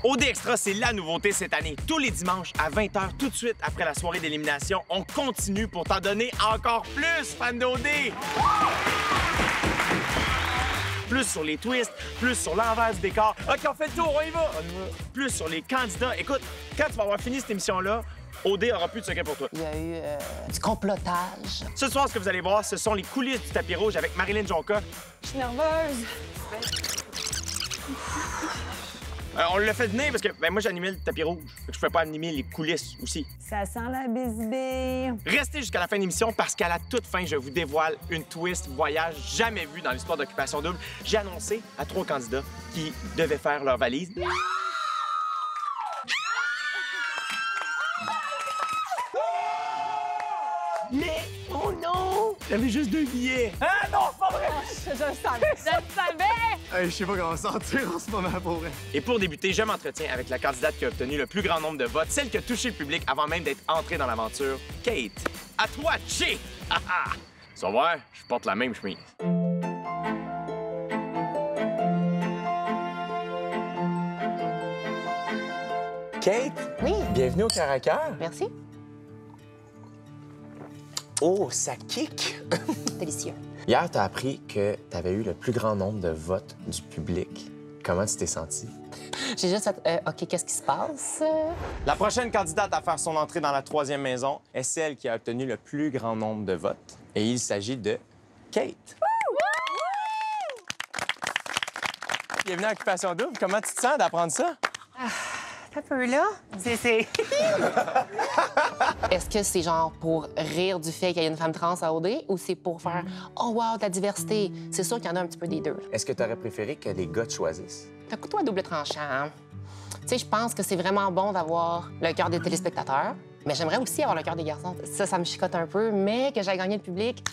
OD Extra, c'est la nouveauté cette année. Tous les dimanches à 20h, tout de suite après la soirée d'élimination, on continue pour t'en donner encore plus, fan d'OD! Plus sur les twists, plus sur l'envers du décor. OK, on fait le tour, on y va! Plus sur les candidats. Écoute, quand tu vas avoir fini cette émission-là, OD aura plus de secret pour toi. Il y a eu du complotage. Ce soir, ce que vous allez voir, ce sont les coulisses du tapis rouge avec Marilyn Jonca. Je suis nerveuse. On l'a fait venir parce que moi, j'animais le tapis rouge. Je ne pouvais pas animer les coulisses aussi. Ça sent la bisbille. Restez jusqu'à la fin de l'émission parce qu'à la toute fin, je vous dévoile une twist voyage jamais vue dans l'histoire d'Occupation Double. J'ai annoncé à 3 candidats qui devaient faire leur valise. Mais, oh non! J'avais juste 2 billets. Ah non, c'est pas vrai! Je le savais. Je le savais! Hey, je sais pas comment sentir en ce moment pour vrai. Et pour débuter, je m'entretiens avec la candidate qui a obtenu le plus grand nombre de votes, celle qui a touché le public avant même d'être entrée dans l'aventure, Kate. À toi, Che! Tu vas voir, je porte la même chemise. Kate? Oui. Bienvenue au Cœur à Cœur. Merci. Oh, ça kick! Délicieux. Hier, tu as appris que tu avais eu le plus grand nombre de votes du public. Comment tu t'es senti? J'ai juste fait, OK, qu'est-ce qui se passe? La prochaine candidate à faire son entrée dans la 3e maison est celle qui a obtenu le plus grand nombre de votes. Et il s'agit de Kate. Bienvenue à Occupation Double. Comment tu te sens d'apprendre ça? Un peu là. C'est... Est-ce que c'est genre pour rire du fait qu'il y a une femme trans à OD ou c'est pour faire « Oh wow, ta diversité ». C'est sûr qu'il y en a un petit peu des deux. Est-ce que tu aurais préféré que les gars te choisissent? C'est un couteau à double tranchant, hein? Tu sais, je pense que c'est vraiment bon d'avoir le cœur des téléspectateurs, mais j'aimerais aussi avoir le cœur des garçons. Ça me chicote un peu, mais que j'aille gagner le public...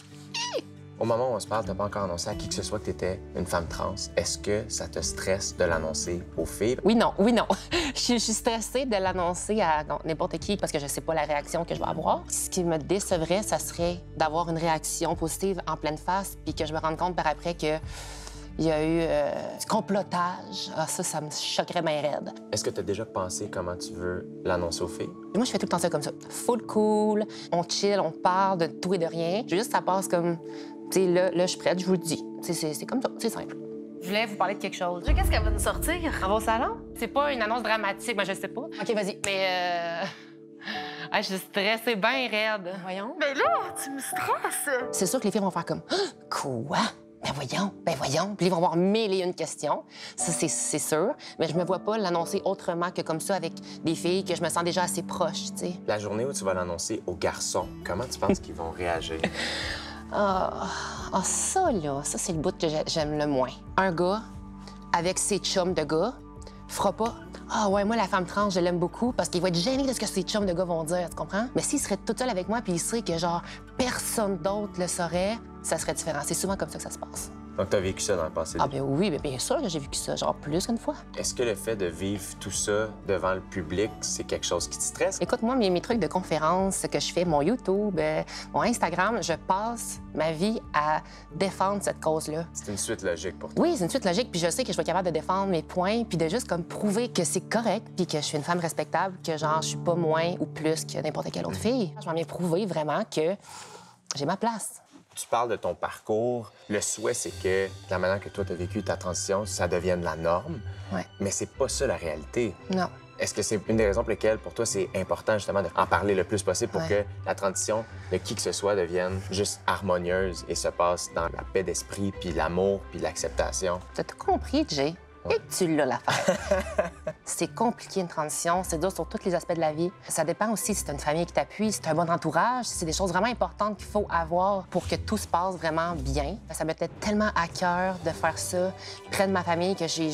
Au moment où on se parle, tu n'as pas encore annoncé à qui que ce soit que tu étais une femme trans. Est-ce que ça te stresse de l'annoncer aux filles? Oui, non, oui, non. Je suis stressée de l'annoncer à n'importe qui parce que je sais pas la réaction que je vais avoir. Ce qui me décevrait, ça serait d'avoir une réaction positive en pleine face puis que je me rende compte par après que il y a eu du complotage. Ah, ça me choquerait bien raide. Est-ce que tu as déjà pensé comment tu veux l'annoncer aux filles? Moi, je fais tout le temps ça comme ça. Full cool, on chill, on parle de tout et de rien. Juste, ça passe comme... Tu sais, là, je suis prête, je vous le dis. C'est comme ça, c'est simple. Je voulais vous parler de quelque chose. Qu'est-ce qu'elle va nous sortir? On va au salon? C'est pas une annonce dramatique, moi, je sais pas. OK, vas-y. Mais je suis stressée bien raide. Voyons. Mais là, tu me stresses. C'est sûr que les filles vont faire comme « Quoi? Ben voyons. » Puis ils vont avoir mille et une questions. Ça, c'est sûr. Mais je me vois pas l'annoncer autrement que comme ça avec des filles que je me sens déjà assez proche, tu sais. La journée où tu vas l'annoncer aux garçons, comment tu penses qu'ils vont réagir? Ça, là, ça, c'est le bout que j'aime le moins. Un gars, avec ses chums de gars, fera pas « Ah ouais, moi, la femme trans, je l'aime beaucoup » parce qu'il va être gêné de ce que ses chums de gars vont dire, tu comprends? Mais s'il serait tout seul avec moi puis il serait que, genre, personne d'autre le saurait, ça serait différent. C'est souvent comme ça que ça se passe. Donc, tu as vécu ça dans le passé? Ah ben oui, bien sûr que j'ai vécu ça, genre plus qu'une fois. Est-ce que le fait de vivre tout ça devant le public, c'est quelque chose qui te stresse? Écoute, moi, mes trucs de conférence que je fais, mon YouTube, mon Instagram, je passe ma vie à défendre cette cause-là. C'est une suite logique pour toi? Oui, c'est une suite logique, puis je sais que je vais être capable de défendre mes points, puis de juste comme prouver que c'est correct, puis que je suis une femme respectable, que genre je suis pas moins ou plus que n'importe quelle autre fille. Je vais bien prouver vraiment que j'ai ma place. Tu parles de ton parcours. Le souhait, c'est que la manière que toi, tu as vécu ta transition, ça devienne la norme. Ouais. Mais c'est pas ça la réalité. Non. Est-ce que c'est une des raisons pour lesquelles, pour toi, c'est important justement d'en parler le plus possible pour que la transition de qui que ce soit devienne juste harmonieuse et se passe dans la paix d'esprit, puis l'amour, puis l'acceptation? T'as tout compris, Jay. Et tu l'as l'affaire. C'est compliqué une transition, c'est dur sur tous les aspects de la vie. Ça dépend aussi si t'as une famille qui t'appuie, si t'as un bon entourage, c'est des choses vraiment importantes qu'il faut avoir pour que tout se passe vraiment bien. Ça me tenait tellement à cœur de faire ça près de ma famille que j'ai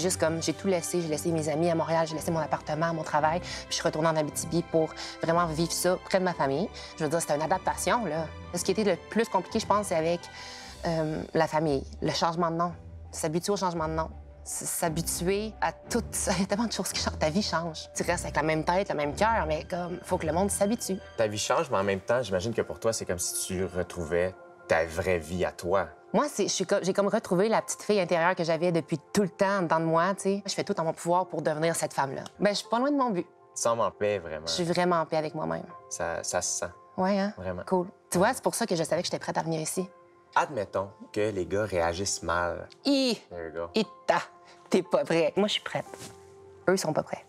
tout laissé. J'ai laissé mes amis à Montréal, j'ai laissé mon appartement, mon travail, puis je suis retournée en Abitibi pour vraiment vivre ça près de ma famille. Je veux dire, c'était une adaptation, là. Ce qui était le plus compliqué, je pense, c'est avec la famille, le changement de nom. S'habituer au changement de nom. S'habituer à tout. Il y a tellement de choses qui changent. Ta vie change. Tu restes avec la même tête, le même cœur, mais comme, faut que le monde s'habitue. Ta vie change, mais en même temps, j'imagine que pour toi, c'est comme si tu retrouvais ta vraie vie à toi. Moi, j'ai comme retrouvé la petite fille intérieure que j'avais depuis tout le temps dedans de moi, tu sais. Je fais tout en mon pouvoir pour devenir cette femme-là. Ben, je suis pas loin de mon but. Tu sembles en paix, vraiment. Je suis vraiment en paix avec moi-même. Ça se sent. Ouais, hein? Vraiment. Cool. Tu vois, c'est pour ça que je savais que j'étais prête à venir ici. Admettons que les gars réagissent mal. Hi! There you go. T'es pas prêt. Moi, je suis prête. Eux, ils sont pas prêts.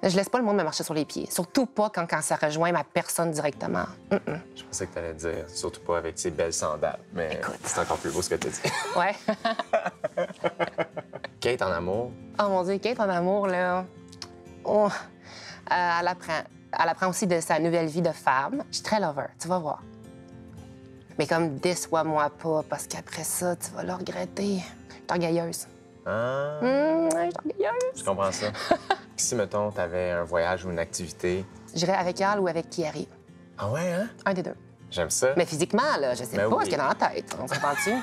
Je laisse pas le monde me marcher sur les pieds. Surtout pas quand ça rejoint ma personne directement. Je pensais que tu allais dire, surtout pas avec ces belles sandales. Mais Écoute. c'est encore plus beau ce que tu dis. Ouais. Kate en amour, Oh mon Dieu, Kate en amour, là. Oh. Elle apprend aussi de sa nouvelle vie de femme. Je suis très lover, tu vas voir. Mais comme déçois-moi pas, parce qu'après ça, tu vas le regretter. Je suis orgueilleuse. ah, Ouais, je suis orgueilleuse. je comprends ça. Si, mettons, t'avais un voyage ou une activité. J'irais avec elle ou avec Kiari. Ah ouais, hein? Un des deux. J'aime ça. Mais physiquement, là, je sais Ben pas oui. ce qu'il y a dans la tête. On s'entend-tu?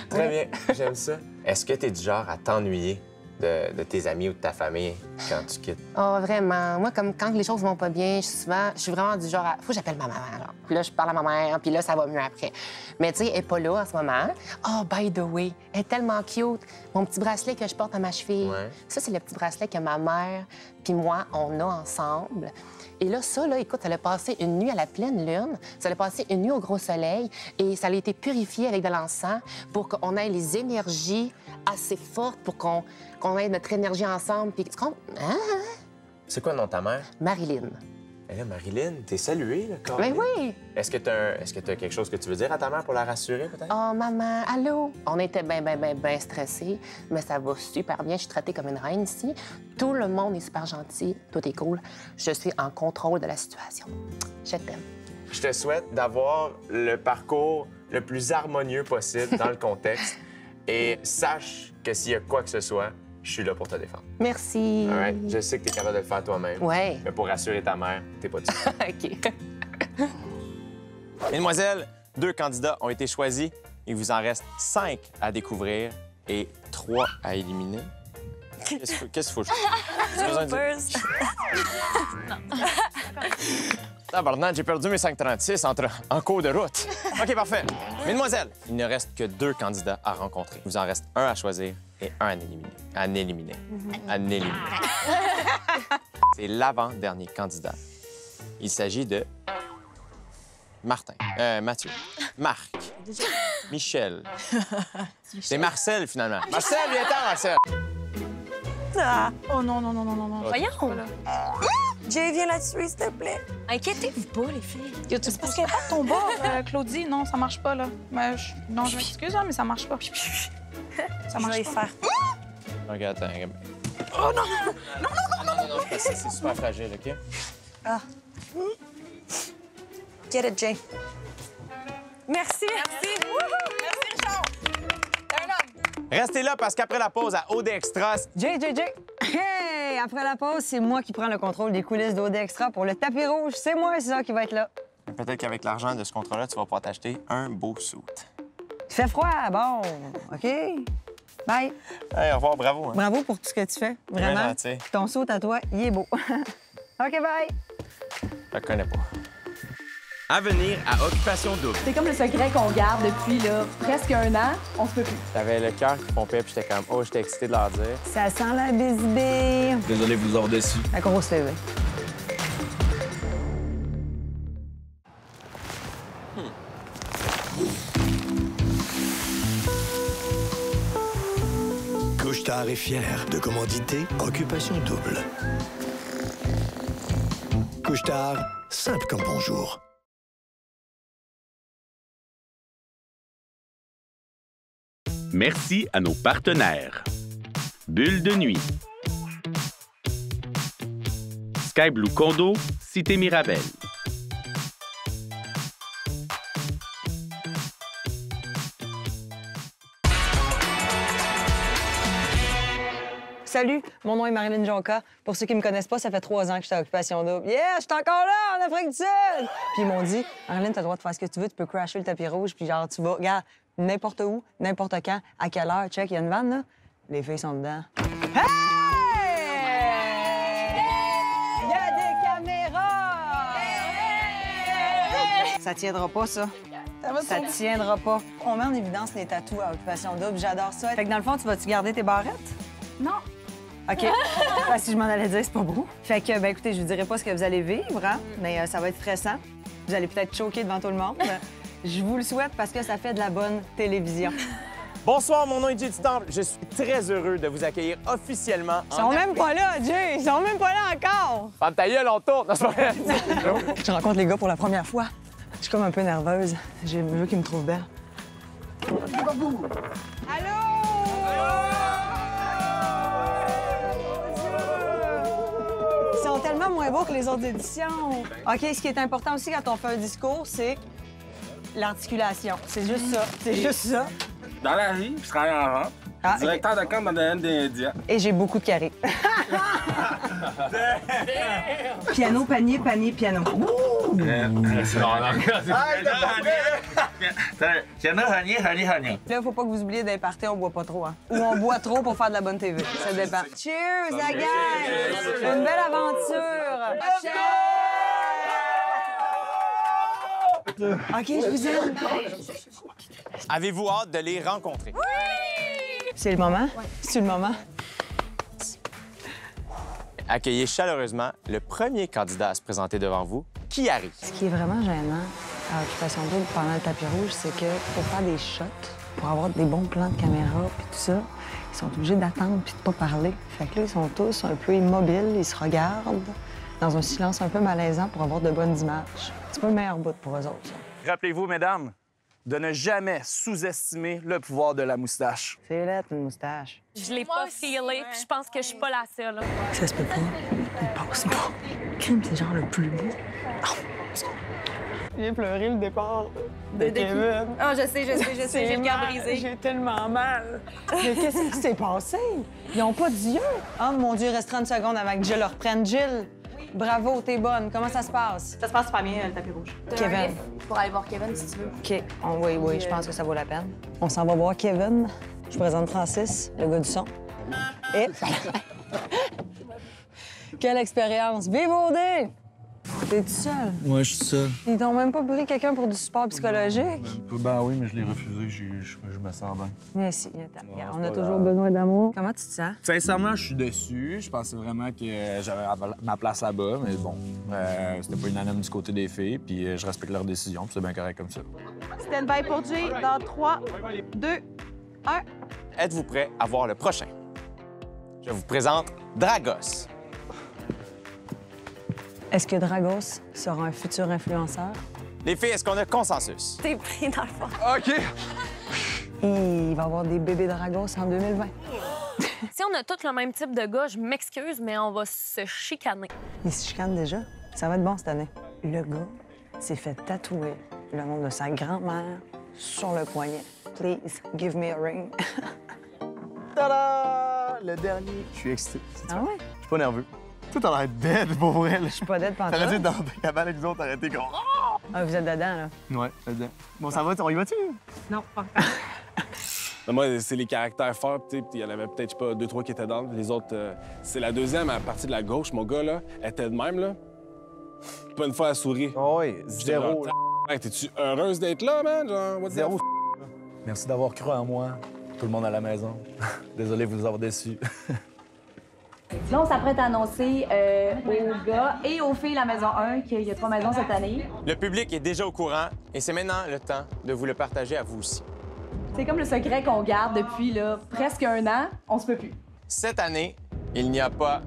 Très bien, j'aime ça. Est-ce que t'es du genre à t'ennuyer de tes amis ou de ta famille quand tu quittes? Oh, vraiment. Moi, comme quand les choses vont pas bien, je suis vraiment du genre à... Faut que j'appelle ma maman, alors. Puis là, je parle à ma mère, puis là, ça va mieux après. Mais tu sais, elle est pas là en ce moment. Oh, by the way, elle est tellement cute. Mon petit bracelet que je porte à ma cheville. Ouais. Ça, c'est le petit bracelet que ma mère puis moi, on a ensemble. Et là, ça, là, écoute, ça a passé une nuit à la pleine lune, ça a passé une nuit au gros soleil, et ça a été purifié avec de l'encens pour qu'on ait les énergies assez fortes pour qu'on ait notre énergie ensemble. Puis, tu comprends? Hein? C'est quoi le nom de ta mère? Marilyn. Eh là, Marilyn, t'es saluée, là, quand Mais même. oui! Est-ce que t'as quelque chose que tu veux dire à ta mère pour la rassurer, peut-être? Oh, maman, allô? On était bien stressés, mais ça va super bien. Je suis traitée comme une reine ici. Tout le monde est super gentil. Tout est cool. Je suis en contrôle de la situation. Je t'aime. Je te souhaite d'avoir le parcours le plus harmonieux possible dans le contexte. Et sache que s'il y a quoi que ce soit, je suis là pour te défendre. Merci. All right? Je sais que tu es capable de le faire toi-même. Ouais. Mais pour rassurer ta mère, t'es pas dessus. OK. Mesdemoiselles, 2 candidats ont été choisis. Il vous en reste 5 à découvrir et 3 à éliminer. Qu'est-ce qu'il faut? J'ai besoin de dire. Tabarnak, j'ai perdu mes 5,36 en cours de route. OK, parfait. Mesdemoiselles, il ne reste que 2 candidats à rencontrer. Il vous en reste un à choisir et un à éliminer. À éliminer. À éliminer. C'est l'avant-dernier candidat. Il s'agit de Mathieu. Marc. Michel. C'est Marcel, finalement. Marcel, viens-t'en, Marcel! Oh non, non, non, non, non, non. Voyons! Jay, viens la tuer, s'il te plaît. Inquiétez-vous pas, les filles. C'est parce qu'elle est pas de ton bord, Claudie. Non, ça marche pas, là. Mais non, je m'excuse, hein, mais ça marche pas. Ça marche pas. Faire. Regarde, attends. Oh non! Non, c'est super fragile, OK? Ah. Get it, Jay. Merci. Merci. Merci, Richard. T'es un homme. Restez là parce qu'après la pause à OD Extra, Jay! Hey! Après la pause, c'est moi qui prends le contrôle des coulisses d'OD Extra pour le tapis rouge. C'est moi, c'est ça, qui va être là. peut-être qu'avec l'argent de ce contrat-là, tu vas pouvoir t'acheter un beau suit. Il fait froid, bon. OK? Bye. Hey, au revoir, bravo. Hein? Bravo pour tout ce que tu fais. Bien Vraiment. gentil. Ton saut à toi, il est beau. OK, bye. Je le connais pas. À venir à Occupation Double. C'est comme le secret qu'on garde depuis là, presque 1 an. On se peut plus. J'avais le cœur qui pompait, puis j'étais comme, oh, j'étais excité de leur dire. Ça sent la bisbille. Désolé de vous avoir déçu. La grosse TV. Couche-Tard est fier de commanditer Occupation Double. Couche-Tard, simple comme bonjour. Merci à nos partenaires. Bulle de nuit. Sky Blue Condo, Cité Mirabel. Salut, mon nom est Marilyn Jonca. Pour ceux qui me connaissent pas, ça fait 3 ans que j'étais à Occupation Double. Yeah, je suis encore là, en Afrique du Sud! Puis ils m'ont dit, Marilyn, t'as le droit de faire ce que tu veux, tu peux crasher le tapis rouge, puis genre, tu vas, regarde, n'importe où, n'importe quand, à quelle heure, check, il y a une vanne, là. Les filles sont dedans. Hey! Il y a des caméras! Ça tiendra pas, ça. Ça tiendra pas. On met en évidence les tatous à occupation double. J'adore ça. Fait que dans le fond, tu vas-tu garder tes barrettes? Non. OK. Parce que je m'en allais dire, c'est pas beau. Fait que, ben écoutez, je vous dirai pas ce que vous allez vivre, hein, mais ça va être stressant. Vous allez peut-être choquer devant tout le monde. Je vous le souhaite parce que ça fait de la bonne télévision. Bonsoir, mon nom est Jay du Temple. Je suis très heureux de vous accueillir officiellement. Ils sont même pas là, Jay! Ils sont même pas là encore! Ferme ta gueule, on tourne. Non, c'est pas vrai. Je rencontre les gars pour la première fois. Je suis comme un peu nerveuse. Je veux qu'ils me trouvent belle. Allô? Ils sont tellement moins beaux que les autres éditions. OK, ce qui est important aussi quand on fait un discours, c'est l'articulation. C'est juste ça. C'est juste ça. Dans la vie, je travaille en vente. Ah, Directeur de camp dans le Indien. Et j'ai beaucoup de carrés. Piano, panier, panier, piano. Piano, panier, panier, panier. Là, faut pas que vous oubliez d'un party, on boit pas trop, hein. Ou on boit trop pour faire de la bonne TV. Ça dépend. Cheers, la gang! Une belle aventure! OK, je vous aime. Avez-vous hâte de les rencontrer? C'est le moment? Oui. C'est le moment? Accueillez chaleureusement le premier candidat à se présenter devant vous, Kiari. Ce qui est vraiment gênant à Occupation Double pendant le tapis rouge, c'est que pour faire des shots, pour avoir des bons plans de caméra puis tout ça, ils sont obligés d'attendre puis de pas parler. Fait que là, ils sont tous un peu immobiles, ils se regardent dans un silence un peu malaisant pour avoir de bonnes images. C'est pas le meilleur bout pour eux autres, ça. Rappelez-vous, mesdames, de ne jamais sous-estimer le pouvoir de la moustache. C'est lettre, une moustache. Je l'ai pas feelé, puis je pense que je suis pas la seule. Ça se peut pas. Il passe pas. Crime, c'est genre le plus beau. J'ai pleuré le départ de Kevin. Ah, je sais, j'ai le cœur brisé. J'ai tellement mal. Mais qu'est-ce qui s'est passé? Ils ont pas d'yeux. Oh mon Dieu, il reste 30 secondes avant que je le reprenne. Jill, bravo, t'es bonne. Comment ça se passe? Ça se passe super bien, le tapis rouge. Kevin. Pour aller voir Kevin, si tu veux. OK. Oui, je pense que ça vaut la peine. On s'en va voir Kevin. Je présente Francis, le gars du son. Et... Quelle expérience! Vive OD! T'es-tu seul? Ouais, je suis seul. Ils t'ont même pas pris quelqu'un pour du support psychologique? Ben oui, mais je l'ai refusé. Je me sens bien. Mais si, on a toujours besoin d'amour. Comment tu te sens? Sincèrement, je suis déçu. Je pensais vraiment que j'avais ma place là-bas, mais bon, c'était pas unanime du côté des filles, puis je respecte leurs décisions, puis c'est bien correct comme ça. Stand-by pour Jay dans 3, 2, 1. Êtes-vous prêts à voir le prochain? Je vous présente Dragos. Est-ce que Dragos sera un futur influenceur? Les filles, est-ce qu'on a consensus? T'es pris dans le fond. OK. Il va y avoir des bébés Dragos en 2020. Si on a tous le même type de gars, je m'excuse, mais on va se chicaner. Il se chicane déjà. Ça va être bon cette année. Le gars s'est fait tatouer le nom de sa grand-mère sur le poignet. Please, give me a ring. Tada! Le dernier. Je suis excité. Ah ouais? Je suis pas nerveux. Toi, t'as l'air dead, pour vrai. Je suis pas dead pantoute. T'aurais dû être dans ta cabane avec nous autres, t'aurais été comme... Ah, vous êtes dedans, là? Ouais, dedans. Bon, ça va, on y va-tu? Non, pas encore. Moi, c'est les caractères forts. Il y en avait peut-être, pas, 2-3 qui étaient dans. Les autres, c'est la deuxième à partir de la gauche. Mon gars, là, était de même, là. Pas une fois à sourire. Oh oui, zéro. Hey, t'es-tu heureuse d'être là, man? Genre, what the Zéro. Merci d'avoir cru en moi, tout le monde à la maison. Désolé de vous avoir déçu. Là, on s'apprête à annoncer aux gars et aux filles la maison 1 qu'il y a 3 maisons cette année. Le public est déjà au courant et c'est maintenant le temps de vous le partager à vous aussi. C'est comme le secret qu'on garde depuis là, presque 1 an. On se peut plus. Cette année, il n'y a pas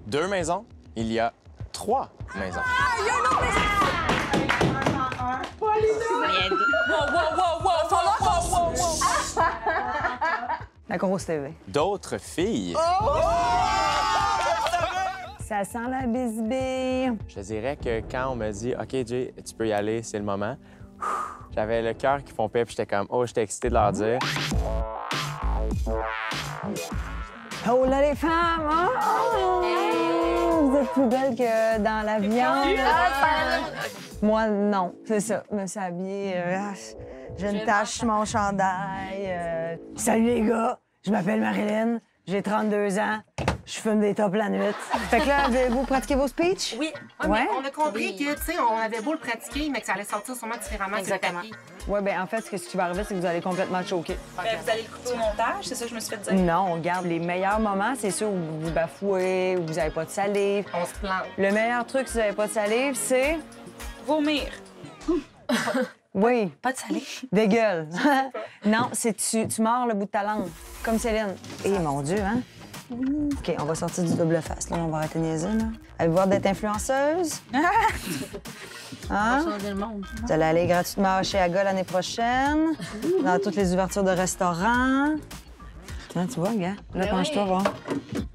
2 maisons, il y a 3 maisons. Ah, il y a un autre La grosse TV. D'autres filles. Ça sent la bisbille. Je dirais que quand on m'a dit « OK, Jay, tu peux y aller, c'est le moment », j'avais le cœur qui pompait puis j'étais comme « Oh, j'étais excité de leur dire. » Oh là, les femmes! Oh! Vous êtes plus belles que dans la viande. Moi, non. C'est ça. Je me suis habillée. J'ai une tache sur mon chandail. Salut, les gars. Je m'appelle Marilyn. J'ai 32 ans. Je fume des tops la nuit. Fait que là, avez-vous pratiqué vos speeches? Oui. Ouais? On a compris que, tu sais, on avait beau le pratiquer, mais que ça allait sortir sûrement différemment sur le papier. Oui, bien, en fait, ce qui va arriver, c'est que vous allez complètement choquer. Ben, vous allez le couper au montage, c'est ça que je me suis fait dire. Non, on garde les meilleurs moments, c'est sûr, où vous bafouez, où vous n'avez pas de salive. On se plante. Le meilleur truc si vous n'avez pas de salive, c'est... Vomir. Oui. Pas de salive? Des gueules. Non, c'est tu mords le bout de ta langue, comme Céline. Eh, mon Dieu, hein? OK, on va sortir du double face, là. On va arrêter de niaiser, là. Avez-vous hâte d'être influenceuse? Hein? On va changer le monde. Vous allez aller gratuitement chez Aga l'année prochaine, dans toutes les ouvertures de restaurants. Hein, tu vois, gars? Là, penche-toi, voir.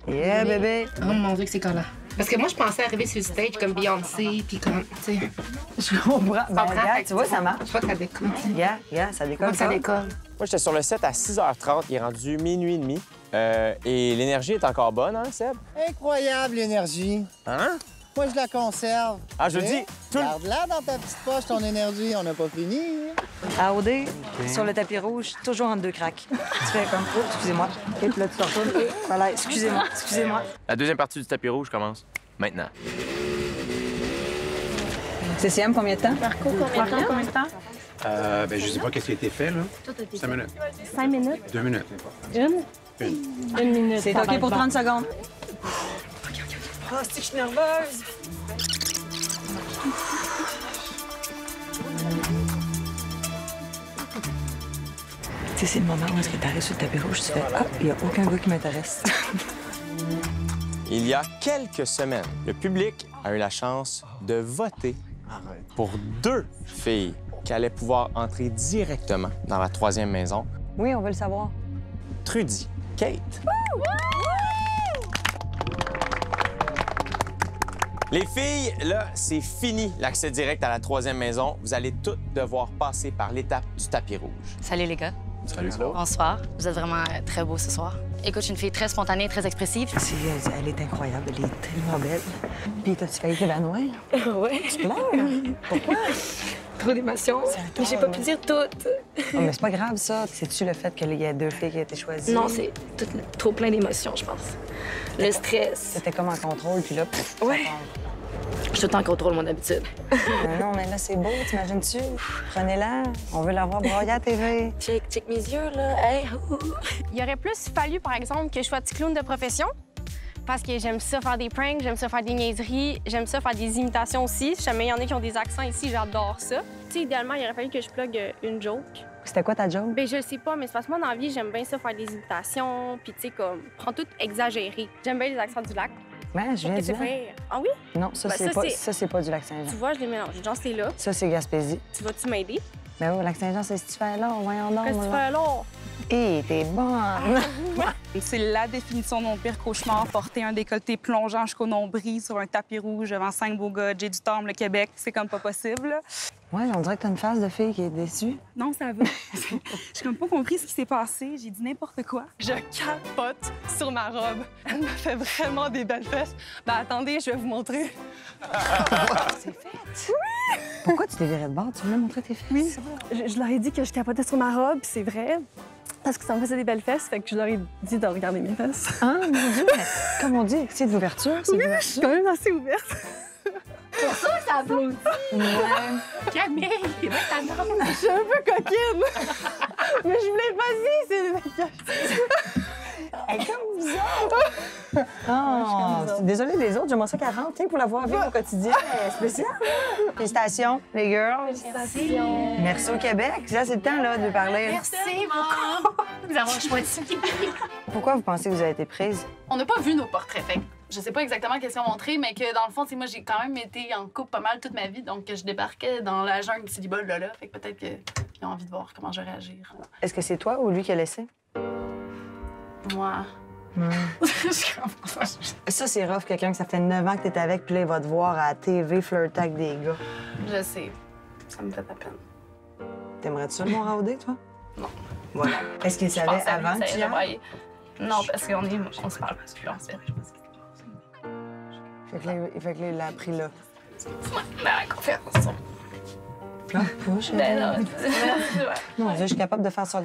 Yeah, bébé! Oh mon Dieu, que c'est collant. Parce que moi, je pensais arriver sur le stage comme Beyoncé, puis comme, tu sais... Je comprends. Ben, regarde, tu vois, ça marche. Je vois que ça décolle. Gars, ça décolle. Ça décolle. Moi, j'étais sur le set à 6h30. Il est rendu minuit et demi. Et l'énergie est encore bonne, hein, Seb? Incroyable, l'énergie. Hein? Moi, je la conserve. Ah, je dis, tout le... Garde-la dans ta petite poche, ton énergie. On n'a pas fini. À OD, sur le tapis rouge, toujours entre deux cracks. Tu fais comme, oh, excusez-moi. Et puis là, tu te retournes. Voilà, excusez-moi. La deuxième partie du tapis rouge commence maintenant. CCM, combien de temps? Marco, combien de temps? Ben, je sais pas qu'est-ce qui a été fait, là. 5 minutes. 5 minutes? 2 minutes. Une minute. C'est OK pour 30 secondes. Oh, c'est que je suis nerveuse. Tu sais, c'est le moment où est-ce que t'arrives sur le tapis rouge, tu fais « Ah, il n'y a aucun gars qui m'intéresse. » Il y a quelques semaines, le public a eu la chance de voter pour 2 filles qui allaient pouvoir entrer directement dans la 3e maison. Oui, on veut le savoir. Trudy, Kate. Les filles, là, c'est fini l'accès direct à la 3e maison. Vous allez toutes devoir passer par l'étape du tapis rouge. Salut les gars. Salut. Bonsoir. Vous êtes vraiment très beaux ce soir. Écoute, je suis une fille très spontanée, très expressive. Elle est incroyable, elle est tellement belle. Puis t'as-tu failli t'évanouir? Oui. Tu pleures? Pourquoi? Trop d'émotions. Mais j'ai pas pu dire toutes. Oh, mais c'est pas grave, ça. C'est-tu le fait qu'il y a 2 filles qui ont été choisies? Non, c'est trop plein d'émotions, je pense. Le stress. C'était comme en contrôle, puis là... Ouais. Je suis tout le temps en contrôle, mon habitude. Non, mais là, c'est beau, t'imagines-tu? Prenez-la. On veut la voir broyer à la TV. Check mes yeux, là. Hey, Il aurait plus fallu, par exemple, que je sois petit clown de profession. Parce que j'aime ça faire des pranks, j'aime ça faire des niaiseries, j'aime ça faire des imitations aussi. Si jamais il y en a qui ont des accents ici, j'adore ça. Tu sais, idéalement, il aurait fallu que je plug une joke. C'était quoi ta joke? Ben je sais pas, mais c'est parce que moi, dans la vie, j'aime bien ça faire des imitations, puis tu sais, comme, prendre tout exagéré. J'aime bien les accents du lac. Ouais, je viens de dire. Ah oui? Non, ça, c'est pas du Lac-Saint-Jean. Tu vois, je les mélange. Genre, c'est là. Ça, c'est Gaspésie. Tu vas-tu m'aider? Ben oui, Lac-Saint-Jean, c'est ce que tu fais là. Voyons donc. Qu'est-ce que tu fais là? Hé, t'es bonne! C'est la définition de mon pire cauchemar, porter un décolleté plongeant jusqu'au nombril sur un tapis rouge devant 5 beaux gars, Jay du Temple, le Québec. C'est comme pas possible. Ouais, on dirait que t'as une face de fille qui est déçue. Non, ça va. J'ai comme pas compris ce qui s'est passé. J'ai dit n'importe quoi. Je capote sur ma robe. Elle me fait vraiment des belles fesses. Ben attendez, je vais vous montrer. C'est fait? Oui! Pourquoi tu t'es virée de bord? Tu voulais montrer tes fesses? Oui. Je leur ai dit que je capotais sur ma robe, puis c'est vrai. Parce que ça me faisait des belles fesses, fait que je leur ai dit de regarder mes fesses. Ah, mon Dieu! Comme on dit, c'est de l'ouverture, c'est oui, d'ouverture. Je suis quand même assez ouverte. C'est pour ça que ça applaudit. Ouais. Camille, c'est vrai que t'as Je suis un peu coquine. Mais je voulais pas dire, c'est... Elle est comme bizarre. Oh, désolée les autres, j'aimerais ça qu'elle rentre tiens, pour la voir vivre au quotidien. Spécial. Félicitations, les girls. Félicitations. Merci au Québec. Là, c'est le temps là, de parler. Merci beaucoup de nous avoir choisis. Pourquoi vous pensez que vous avez été prise? On n'a pas vu nos portraits, fait. Je sais pas exactement qu'est-ce qu'ils ont montré, mais que dans le fond, moi, j'ai quand même été en couple pas mal toute ma vie, donc je débarquais dans la jungle du célibat là, fait que peut-être qu'ils ont envie de voir comment je vais réagir. Est-ce que c'est toi ou lui qui a laissé? Moi. Ça, c'est rough, quelqu'un que ça fait 9 ans que t'es avec, puis là, il va te voir à la TV flirter avec des gars. Je sais. Ça me fait de la peine. T'aimerais-tu ça, mon Raudé, toi? Non. Voilà. Est-ce qu'il savait avant que tu y ailles? Non, parce qu'on se parle plus, on se fait. Fait que là, il l'a appris là. Ouais, la conférence. Pleure pas, chérie. Ben Non, je suis capable de faire ça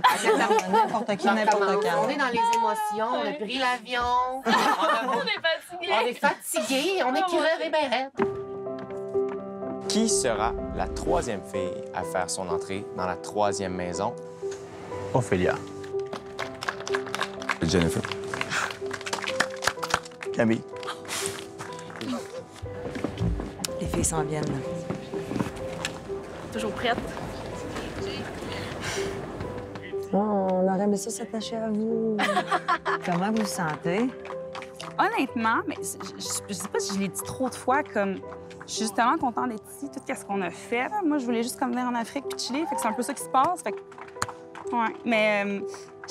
n'importe qui, n'importe quand. On est dans les émotions, on a pris l'avion. On est fatigués. On est fatigués, on est crevés ben raide. Qui sera la troisième fille à faire son entrée dans la troisième maison? Ophélia. Jennifer. Camille. Les filles s'en viennent. Toujours prête. Oh, on aurait aimé ça s'attacher à vous. Comment vous vous sentez? Honnêtement, mais je sais pas si je l'ai dit trop de fois, comme je suis justement contente d'être ici, tout ce qu'on a fait. Là. Moi, je voulais juste comme venir en Afrique puis chiller, fait que c'est un peu ça qui se passe. Fait que... Ouais, mais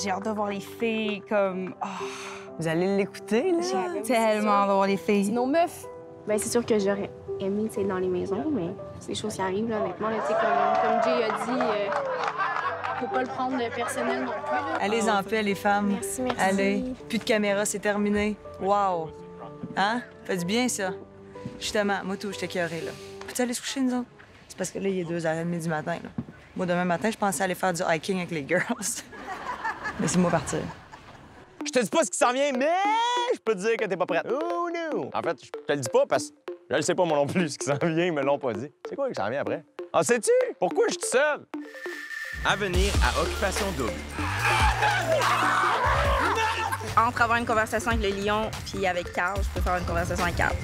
j'ai hâte de voir les filles, comme... Oh. Vous allez l'écouter, là? J'ai tellement hâte de voir les filles. Nos meufs. Bien, c'est sûr que j'aurais aimé être dans les maisons, mais c'est des choses qui arrivent, là, honnêtement. Là, comme Jay a dit, faut pas le prendre personnel non plus. Là. Allez en paix, les femmes. Merci, merci. Allez, plus de caméra, c'est terminé. Wow! Hein? Fait du bien, ça. Justement, moi, tout, j'étais écœurée, là. Peux-tu aller se coucher, nous autres? C'est parce que là, il est 2h30 du matin, là. Moi, demain matin, je pensais aller faire du hiking avec les girls. Laissez-moi partir. Je te dis pas ce qui s'en vient, mais je peux te dire que t'es pas prête. Oh non! En fait, je te le dis pas parce que je le sais pas moi non plus ce qui s'en vient, ils me l'ont pas dit. C'est quoi qui s'en vient après? Ah, sais-tu? Pourquoi je suis tout seul? À venir à Occupation Double. Entre avoir une conversation avec le lion puis avec Carl, je peux faire une conversation avec Carl.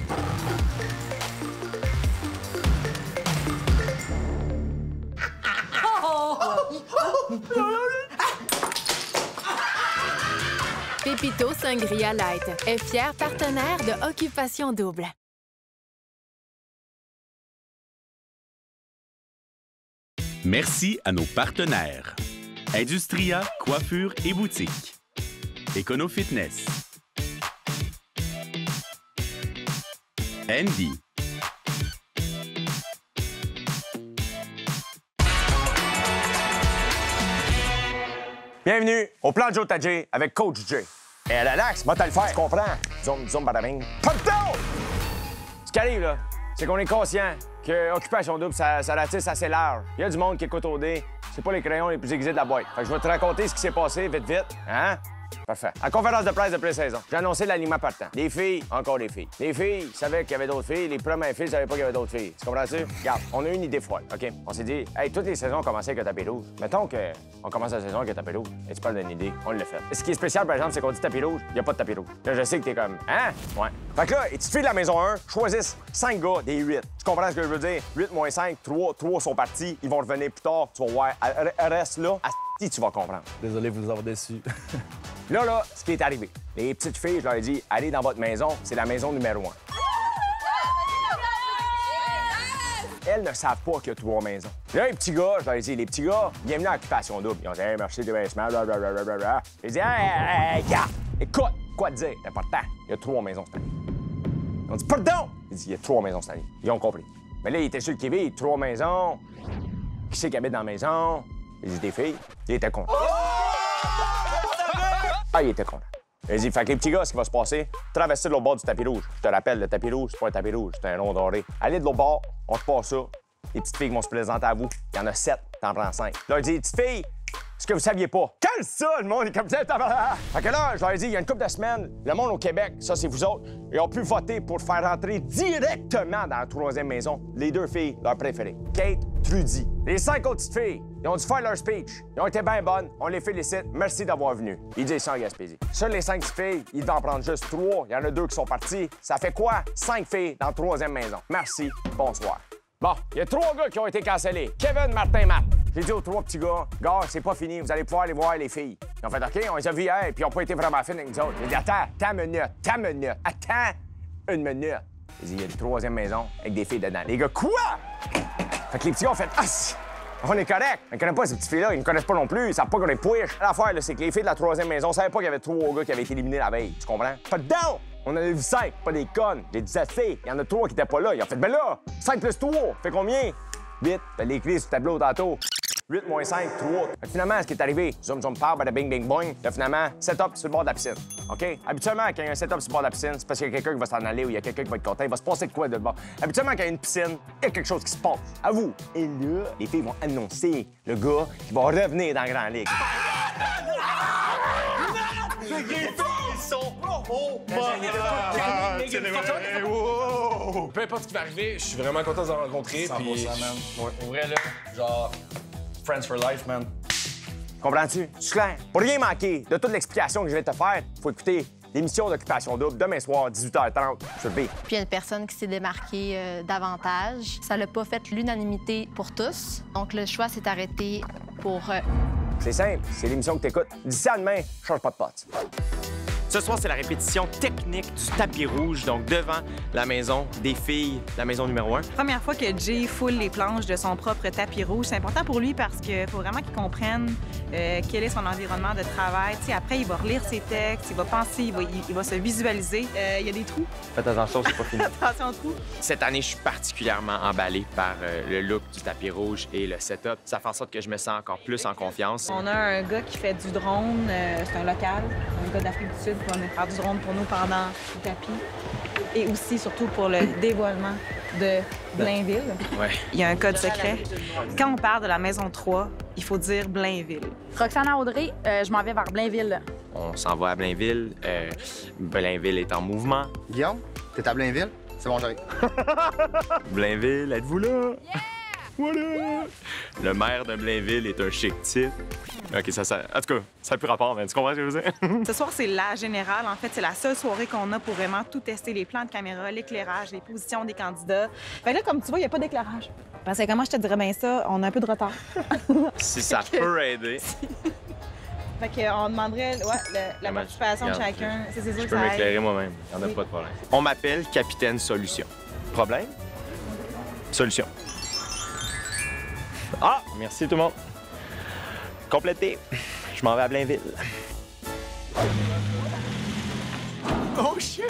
Pépito Sangria Light est fier partenaire de Occupation Double. Merci à nos partenaires. Industria, coiffure et boutique. Econo Fitness. Andy. Bienvenue au plan de Joe Tadjé avec Coach J. Et à l'axe, moi, t'as le faire, tu comprends? Zoom, badabing. Pardon! Ce qui arrive, là, c'est qu'on est conscient que Occupation Double, ça ratisse assez large. Il y a du monde qui écoute au dé. C'est pas les crayons les plus aiguisés de la boîte. Fait que je vais te raconter ce qui s'est passé vite, hein? Parfait. À la conférence de presse de pré-saison, j'ai annoncé l'alignement partant. Des filles, encore des filles. Les filles savaient qu'il y avait d'autres filles. Les premières filles savaient pas qu'il y avait d'autres filles. Tu comprends-tu? Regarde, on a eu une idée folle, OK? On s'est dit, hey, toutes les saisons ont commencé avec un tapis rouge. Mettons qu'on commence la saison avec un tapis rouge. Et tu parles d'une idée, on l'a fait. Ce qui est spécial, par exemple, c'est qu'on dit tapis rouge, il n'y a pas de tapis rouge. Là, je sais que t'es comme, hein? Ouais. Fait que là, les petites filles de la maison 1 choisissent 5 gars des 8. Tu comprends ce que je veux dire? 8 moins 5, 3 sont partis. Ils vont revenir plus tard. Tu vas voir. Reste là. Tu vas comprendre. Désolé de vous avoir déçu. Là, ce qui est arrivé. Les petites filles, je leur ai dit, allez dans votre maison, c'est la maison numéro 1. Elles ne savent pas qu'il y a 3 maisons. Là, les petits gars, je leur ai dit, les petits gars, bienvenue à Occupation Double. Ils ont dit, hey, merci de basement, blablabla. J'ai dit, hey, gars, écoute, quoi te dire? C'est important, il y a 3 maisons cette année. Ils ont dit, pardon! J'ai dit, il y a 3 maisons cette année. Ils ont compris. Mais là, ils étaient sur le Québec, 3 maisons. Qui c'est qui habite dans la maison? J'ai dit, des filles. Ils étaient contents. Ah, il était content. Il dit, fait que les petits gars, ce qui va se passer, traverser de l'autre bord du tapis rouge. Je te rappelle, le tapis rouge, c'est pas un tapis rouge, c'est un rond doré. Allez de l'autre bord, on te passe ça. Les petites filles vont se présenter à vous. Il y en a 7, t'en prends 5. Là, il dit, petites filles, ce que vous saviez pas. Quel ça, le monde est comme ça, fait que là, je leur ai dit, il y a une couple de semaines, le monde au Québec, ça, c'est vous autres, ils ont pu voter pour faire rentrer directement dans la 3e maison les 2 filles, leurs préférées. Kate, Trudy. Les 5 autres petites filles, ils ont dû faire leur speech. Ils ont été bien bonnes. On les félicite. Merci d'avoir venu. Ils disent ça en Gaspésie. Sur les 5 filles, ils devaient en prendre juste 3. Il y en a 2 qui sont partis. Ça fait quoi? 5 filles dans la 3e maison. Merci. Bonsoir. Bon, il y a 3 gars qui ont été cancellés. Kevin, Martin, Matt. J'ai dit aux 3 petits gars, gars, c'est pas fini. Vous allez pouvoir aller voir les filles. Ils ont fait OK, on les a vus hier, puis ils ont pas été vraiment fines avec nous autres. J'ai dit, attends une minute. Attends une minute. J'ai dit, il y a une 3e maison avec des filles dedans. Les gars, quoi? Fait que les petits gars ont fait, on est correct. On ne connaît pas ces petites filles-là. Ils ne connaissent pas non plus. Ils savent pas qu'on est pouiche. L'affaire, c'est que les filles de la 3e maison savaient pas qu'il y avait 3 gars qui avaient été éliminés la veille. Tu comprends? Pardon! On en a vu 5, pas des connes. J'ai dit assez. Il y en a 3 qui étaient pas là. Ils ont fait, ben là, 5 plus 3, fait combien? Vite, t'as les clés sur le tableau tantôt. 8 moins 5, 3. Finalement, ce qui est arrivé, zoom, zoom, pow, bada bing, bing, boing, là, finalement, setup sur le bord de la piscine. OK? Habituellement, quand il y a un setup sur le bord de la piscine, c'est parce qu'il y a quelqu'un qui va s'en aller ou il y a quelqu'un qui va être content. Il va se passer de quoi de bord. Habituellement, quand il y a une piscine, il y a quelque chose qui se passe. À vous. Et là, les filles vont annoncer le gars qui va revenir dans la Grande Ligue. Ils sont peu importe ce qui va arriver, je suis vraiment content de les rencontrer. 100%, puis... man. Ouais, pour vrai, là, genre, friends for life, man. Comprends-tu? C'est clair. Pour rien manquer de toute l'explication que je vais te faire, faut écouter l'émission d'Occupation Double demain soir, 18h30, sur le B. Puis il y a une personne qui s'est démarquée davantage. Ça n'a pas fait l'unanimité pour tous. Donc le choix s'est arrêté pour... C'est simple, c'est l'émission que t'écoutes. D'ici à demain, change pas de pote. Ce soir, c'est la répétition technique du tapis rouge, donc devant la maison des filles, la maison numéro 1. Première fois que Jay foule les planches de son propre tapis rouge, c'est important pour lui parce qu'il faut vraiment qu'il comprenne quel est son environnement de travail. T'sais, après, il va relire ses textes, il va penser, il va se visualiser. Il y a des trous. Faites attention, c'est pas fini. Attention aux trous. Cette année, je suis particulièrement emballé par le look du tapis rouge et le setup. Ça fait en sorte que je me sens encore plus en confiance. On a un gars qui fait du drone, c'est un local, un gars d'Afrique du Sud qui va venir faire du drone pour nous pendant le tapis. Et aussi, surtout, pour le dévoilement de Blainville. Ouais. Il y a un code secret. Quand on parle de la maison 3, il faut dire Blainville. Roxana Audrey, je m'en vais vers Blainville. On s'en va à Blainville. Blainville est en mouvement. Guillaume, t'es à Blainville? C'est bon, j'arrive. Blainville, êtes-vous là? Yeah! Voilà! Le maire de Blainville est un chic type. OK, ça... En tout cas, ça n'a plus rapport, mais tu comprends ce que je veux dire? Ce soir, c'est la générale. En fait, c'est la seule soirée qu'on a pour vraiment tout tester, les plans de caméra, l'éclairage, les positions des candidats. Fait que là, comme tu vois, il n'y a pas d'éclairage. Parce que comment je te dirais bien ça, on a un peu de retard. Si ça peut aider. Fait qu'on demanderait la participation de chacun. C'est sûr je que peux ça aide. m'éclairer moi-même. Il n'y en a pas de problème. On m'appelle Capitaine Solution. Problème? Solution. Ah! Merci tout le monde. Complété. Je m'en vais à Blainville. Oh, shoot!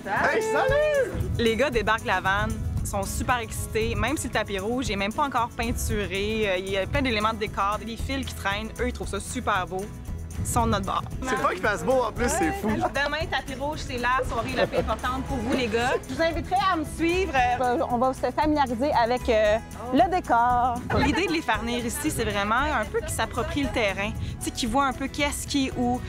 Hey, salut! Les gars débarquent la vanne, sont super excités, même si le tapis rouge n'est même pas encore peinturé. Il y a plein d'éléments de décor, des fils qui traînent. Eux, ils trouvent ça super beau. Ils sont de notre bord. C'est pas qu'il fasse beau en plus, c'est fou. Demain, tapis rouge, c'est la soirée la plus importante pour vous, les gars. Je vous inviterai à me suivre. On va se familiariser avec le décor. L'idée de les faire venir ici, c'est vraiment un peu qu'ils s'approprient le terrain. Tu sais, qu'ils voient un peu qu'est-ce qui est où,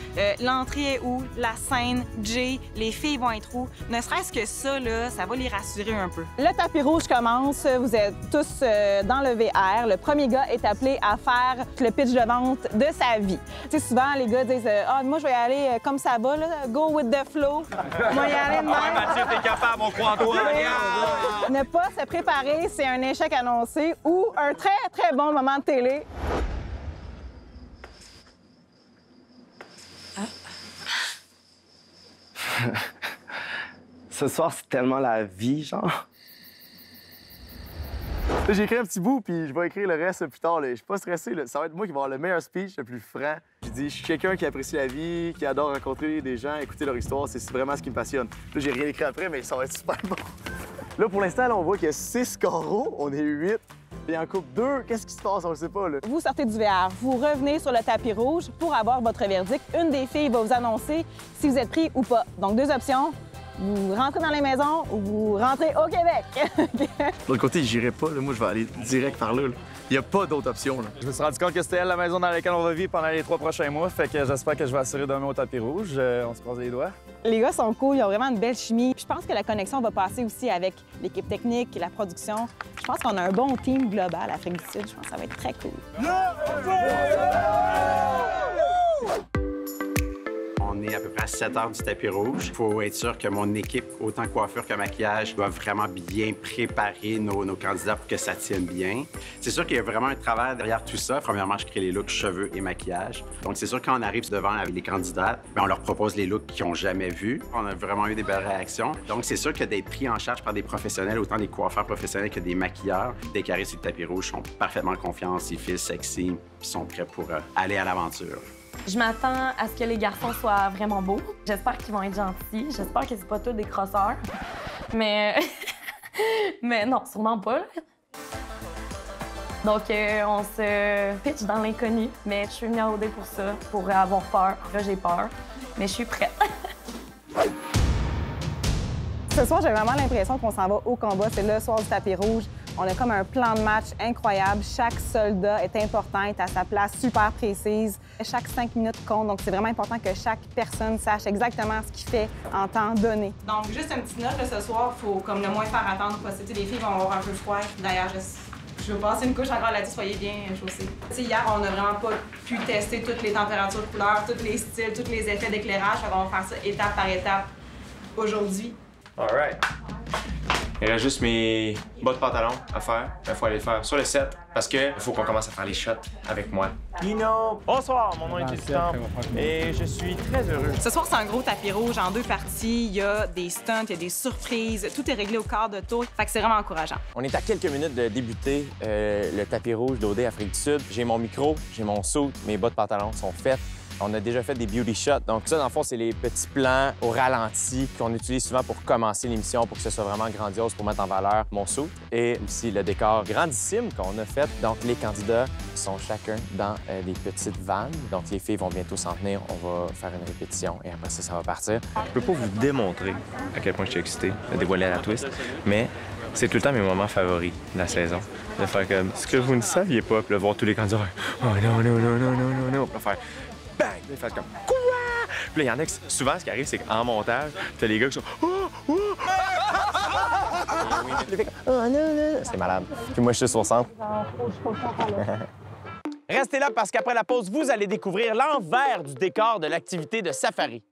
l'entrée est où, la scène, Jay, les filles vont être où. Ne serait-ce que ça, là, ça va les rassurer un peu. Le tapis rouge commence. Vous êtes tous dans le VR. Le premier gars est appelé à faire le pitch de vente de sa vie. Tu sais, souvent, les gars disent « Ah, moi, je vais y aller comme ça va, là. Go with the flow. Moi, y aller de même. » Ouais, Mathieu, t'es capable, on croit en toi. Ne pas se préparer, c'est un échec annoncé ou un très, très bon moment de télé. Ce soir, c'est tellement la vie, genre. Là, j'ai écrit un petit bout, puis je vais écrire le reste plus tard. Là. Je suis pas stressé. Là. Ça va être moi qui vais avoir le meilleur speech, le plus franc. Je dis, je suis quelqu'un qui apprécie la vie, qui adore rencontrer des gens, écouter leur histoire. C'est vraiment ce qui me passionne. Là, j'ai rien écrit après, mais ça va être super bon. Là, pour l'instant, on voit qu'il y a 6 carreaux. On est 8. Et en coupe 2, qu'est-ce qui se passe? On le sait pas, là. Vous sortez du VR, vous revenez sur le tapis rouge pour avoir votre verdict. Une des filles va vous annoncer si vous êtes pris ou pas. Donc, 2 options. Vous rentrez dans les maisons ou vous rentrez au Québec. De l'autre côté, j'irai pas. Là. Moi, je vais aller direct par là. Il n'y a pas d'autre option. Là. Je me suis rendu compte que c'était elle la maison dans laquelle on va vivre pendant les 3 prochains mois. Fait que j'espère que je vais assurer demain au tapis rouge. On se croise les doigts. Les gars sont cool, ils ont vraiment une belle chimie. Je pense que la connexion va passer aussi avec l'équipe technique et la production. Je pense qu'on a un bon team global à Afrique du Sud. Je pense que ça va être très cool. On est à peu près à 7 heures du tapis rouge. Il faut être sûr que mon équipe, autant coiffure que maquillage, doit vraiment bien préparer nos candidats pour que ça tienne bien. C'est sûr qu'il y a vraiment un travail derrière tout ça. Premièrement, je crée les looks cheveux et maquillage. Donc, c'est sûr, quand on arrive devant avec les candidats, on leur propose les looks qu'ils n'ont jamais vus. On a vraiment eu des belles réactions. Donc, c'est sûr que d'être pris en charge par des professionnels, autant des coiffeurs professionnels que des maquilleurs, dès qu'ils arrivent sur le tapis rouge, sont parfaitement en confiance, ils filent sexy, ils sont prêts pour aller à l'aventure. Je m'attends à ce que les garçons soient vraiment beaux. J'espère qu'ils vont être gentils. J'espère que c'est pas tous des crosseurs. Mais... mais non, sûrement pas. Donc, on se pitch dans l'inconnu. Mais je suis venue à OD pour ça, pour avoir peur. Là, j'ai peur, mais je suis prête. Ce soir, j'ai vraiment l'impression qu'on s'en va au combat. C'est le soir du tapis rouge. On a comme un plan de match incroyable. Chaque soldat est important, est à sa place super précise. Chaque 5 minutes compte, donc c'est vraiment important que chaque personne sache exactement ce qu'il fait en temps donné. Donc, juste une petite note, là, ce soir, il faut comme le moins faire attendre possible. Les filles vont avoir un peu froid. D'ailleurs, je vais passer une couche encore là-dessus, soyez bien chaussés. Hier, on n'a vraiment pas pu tester toutes les températures de couleurs, tous les styles, tous les effets d'éclairage. On va faire ça étape par étape aujourd'hui. All right. Il reste juste mes bas de pantalon à faire. Il faut aller le faire sur le set parce qu'il faut qu'on commence à faire les shots avec moi. Lino! Bonsoir, mon nom est Tristan et je suis très heureux. Ce soir, c'est un gros tapis rouge en 2 parties. Il y a des stunts, il y a des surprises. Tout est réglé au quart de tour. Fait que c'est vraiment encourageant. On est à quelques minutes de débuter le tapis rouge d'OD Afrique du Sud. J'ai mon micro, j'ai mon suit, mes bas de pantalon sont faits. On a déjà fait des beauty shots. Donc ça, dans le fond, c'est les petits plans au ralenti qu'on utilise souvent pour commencer l'émission, pour que ce soit vraiment grandiose, pour mettre en valeur mon suit. Et aussi le décor grandissime qu'on a fait. Donc les candidats sont chacun dans des petites vannes. Donc les filles vont bientôt s'en tenir. On va faire une répétition et après ça va partir. Je peux pas vous démontrer à quel point je suis excité de dévoiler la twist, mais c'est tout le temps mes moments favoris de la saison. De faire comme ce que vous ne saviez pas, puis de voir tous les candidats. Oh non, non, non, non, non, non, non. Puis faire bang! Ils font comme quoi? Puis là, il y en a qui, souvent, ce qui arrive, c'est qu'en montage, t'as les gars qui sont oh, oh! Oh non, non! C'est malade. Puis moi, je suis sur le centre. Restez là parce qu'après la pause, vous allez découvrir l'envers du décor de l'activité de safari.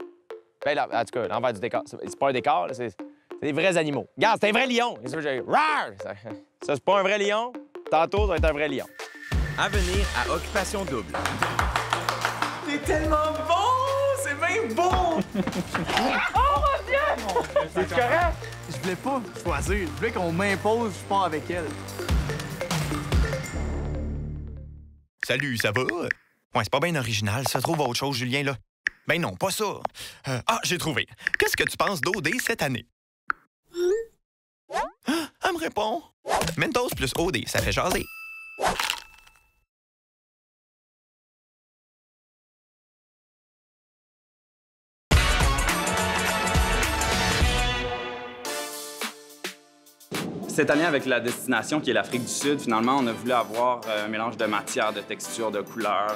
Ben là, en tout cas, l'envers du décor. C'est pas un décor, c'est des vrais animaux. Regarde, c'est un vrai lion! Ça, c'est pas un vrai lion. Tantôt, ça va être un vrai lion. À venir à Occupation Double. T'es tellement bon! C'est même beau! Oh mon Dieu! C'est correct? Je voulais pas choisir. Je voulais qu'on m'impose, je pars avec elle. Salut, ça va? Ouais, c'est pas bien original, ça. Trouve autre chose, Julien, là. Ben non, pas ça. J'ai trouvé. Qu'est-ce que tu penses d'OD cette année? Elle me répond. Mentos plus OD, ça fait jaser. Cette année, avec la destination qui est l'Afrique du Sud, finalement, on a voulu avoir un mélange de matière, de texture, de couleurs,